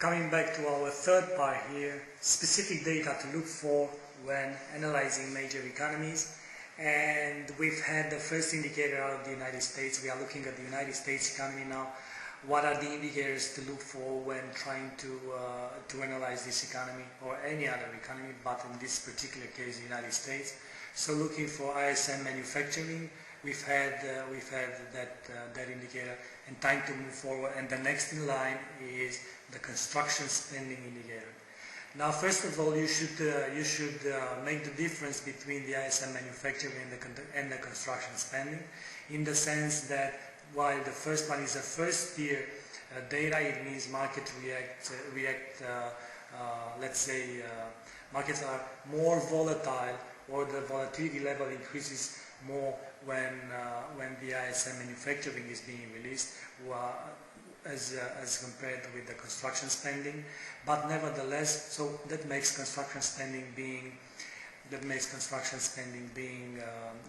Coming back to our third part here, specific data to look for when analyzing major economies. And we've had the first indicator out of the United States. We are looking at the United States economy now. What are the indicators to look for when trying to analyze this economy or any other economy, but in this particular case, the United States? So looking for ISM manufacturing, we've had that indicator, and time to move forward. And the next in line is the construction spending indicator. Now, first of all, you should make the difference between the ISM manufacturing and the construction spending, in the sense that while the first one is a first year data, it means market let's say markets are more volatile, or the volatility level increases more when the ISM manufacturing is being released, as compared with the construction spending. But nevertheless, so that makes construction spending being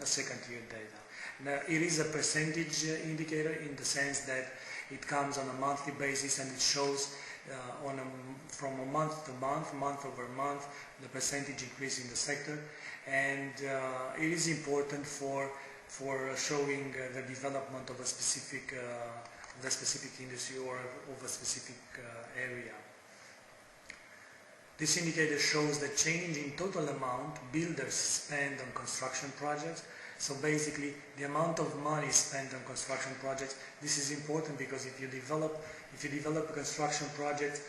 a second year data. Now, it is a percentage indicator in the sense that it comes on a monthly basis, and it shows from a month to month, month over month, the percentage increase in the sector. And it is important for showing the development of a specific industry or of a specific area. This indicator shows the change in total amount builders spend on construction projects. So basically, the amount of money spent on construction projects. This is important because if you develop a construction project,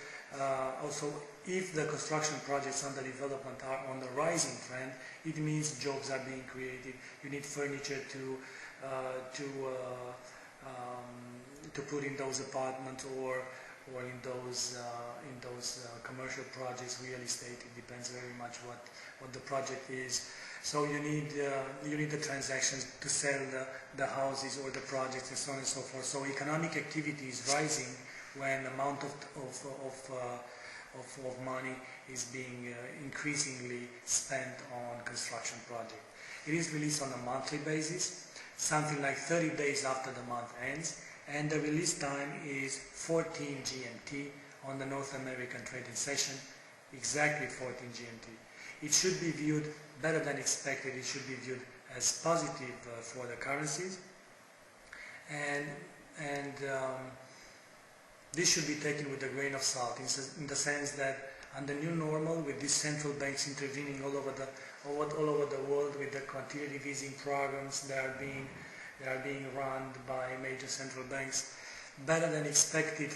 also if the construction projects under development are on the rising trend, it means jobs are being created. You need furniture to put in those apartments or in those commercial projects, real estate. It depends very much what the project is. So you need the transactions to sell the houses or the projects and so on and so forth. So economic activity is rising when the amount of money is being increasingly spent on construction projects. It is released on a monthly basis, something like 30 days after the month ends, and the release time is 14 GMT on the North American trading session, exactly 14 GMT. It should be viewed better than expected. It should be viewed as positive for the currencies, and this should be taken with a grain of salt, in the sense that under new normal, with these central banks intervening all over the world with the quantitative easing programs that are being run by major central banks, better than expected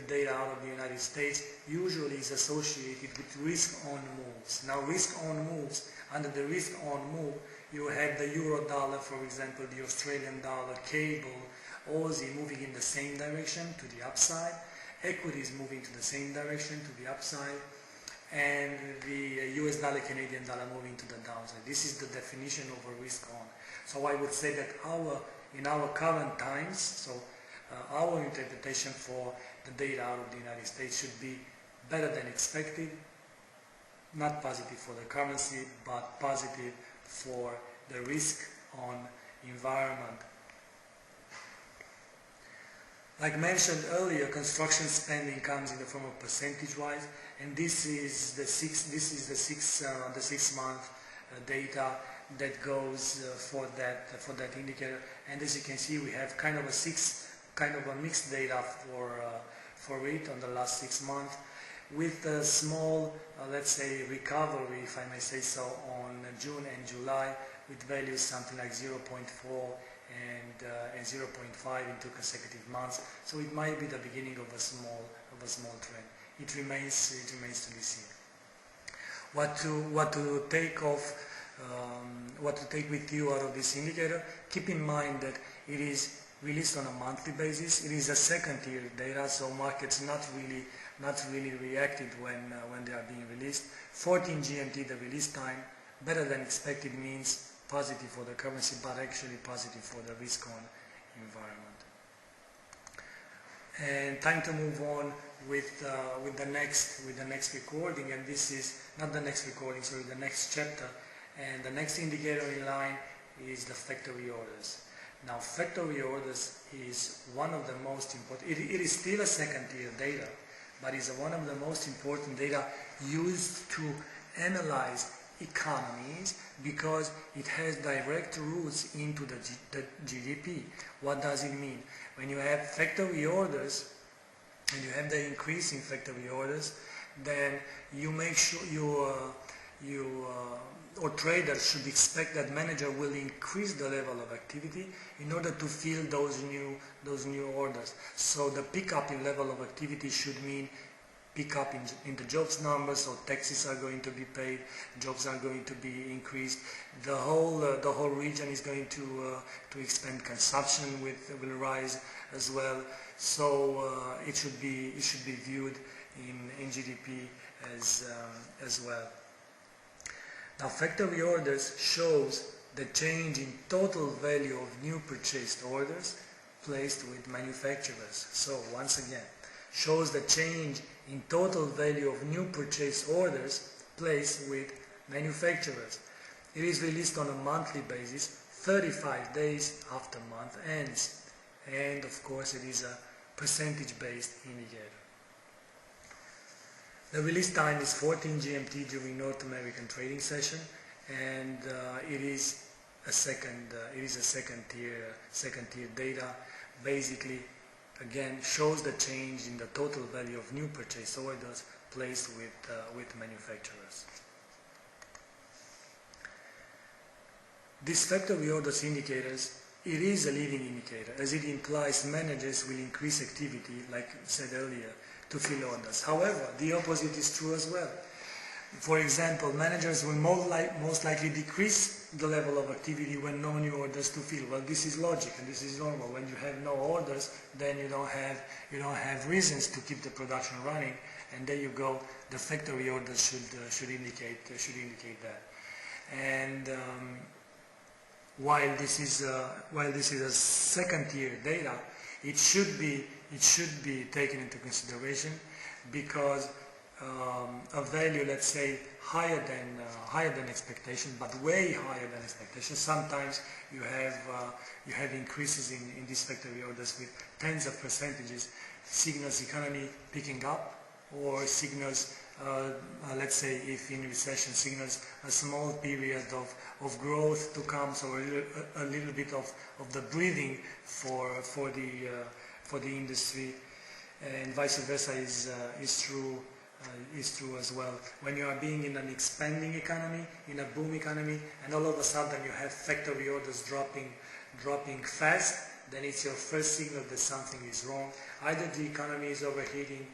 data out of the United States usually is associated with risk-on moves. Now, risk-on moves, under the risk-on move, you have the euro dollar, for example, the Australian dollar, cable, Aussie moving in the same direction to the upside, equities moving to the same direction to the upside, and the US dollar, Canadian dollar moving to the downside. This is the definition of a risk-on. So I would say that in our current times, so our interpretation for the data out of the United States should be better than expected, not positive for the currency, but positive for the risk-on environment. Like mentioned earlier, construction spending comes in the form of percentage-wise, and this is the 6 month data that goes for that indicator. And as you can see, we have kind of a mixed data for it on the last 6 months, with a small, let's say, recovery, if I may say so, on June and July, with values something like 0.4 and 0.5 in 2 consecutive months. So it might be the beginning of a small trend. It remains to be seen. What to take with you out of this indicator? Keep in mind that it is released on a monthly basis. It is a second tier data, so markets not really reacted when they are being released. 14 GMT, the release time, better than expected means positive for the currency, but actually positive for the risk-on environment. And time to move on with the next recording, and this is not the next recording, sorry, the next chapter. And the next indicator in line is the factory orders. Now, factory orders is one of the most important, it is still a second tier data, but it's one of the most important data used to analyze economies because it has direct roots into the GDP. What does it mean? When you have factory orders and you have the increase in factory orders, then you make sure or traders should expect that manager will increase the level of activity in order to fill those new orders. So the pickup in level of activity should mean pick up in the jobs numbers, so taxes are going to be paid, jobs are going to be increased, the whole region is going to expand, consumption will rise as well. So it should be viewed in GDP as well. Now, factory orders shows the change in total value of new purchased orders placed with manufacturers. So once again, shows the change in total value of new purchase orders placed with manufacturers. It is released on a monthly basis, 35 days after month ends, and of course it is a percentage-based indicator. The release time is 14 GMT during North American trading session, and it is a second tier data. Basically, again, shows the change in the total value of new purchase orders placed with manufacturers. These factory orders indicators, it is a leading indicator, as it implies managers will increase activity, like said earlier, to fill orders. However, the opposite is true as well. For example, managers will most likely decrease the level of activity when no new orders to fill. Well, this is logic and this is normal. When you have no orders, then you don't have reasons to keep the production running, and there you go. The factory orders should indicate that. And while this is a second tier data, it should be taken into consideration because a value, let's say, higher than expectation, but way higher than expectation. Sometimes you have increases in these factory orders with tens of percentages, signals economy picking up, or signals, let's say, if in recession, signals a small period of growth to come, so a little bit of the breathing for the industry, and vice versa is true as well. When you are being in an expanding economy, in a boom economy, and all of a sudden you have factory orders dropping fast, then it's your first signal that something is wrong. Either the economy is overheating,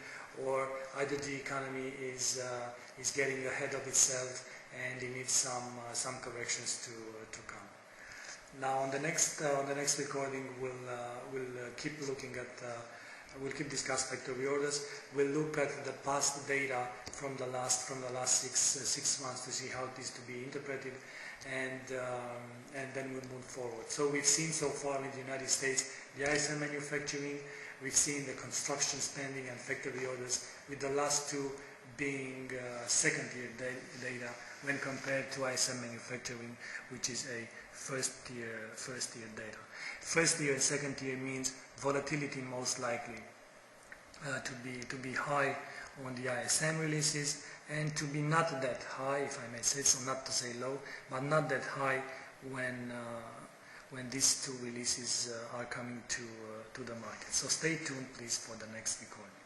or either the economy is getting ahead of itself and it needs some corrections to come. Now on the next recording we'll keep looking at we'll keep discuss factory orders. We'll look at the past data from the last 6 months to see how it is to be interpreted, and then we'll move forward. So we've seen so far in the United States the ISM manufacturing, we've seen the construction spending and factory orders, with the last two being second tier data when compared to ISM manufacturing, which is a first tier data. First tier and second tier means volatility most likely to be high on the ISM releases, and to be not that high, if I may say so, not to say low, but not that high when these two releases are coming to the market. So stay tuned, please, for the next recording.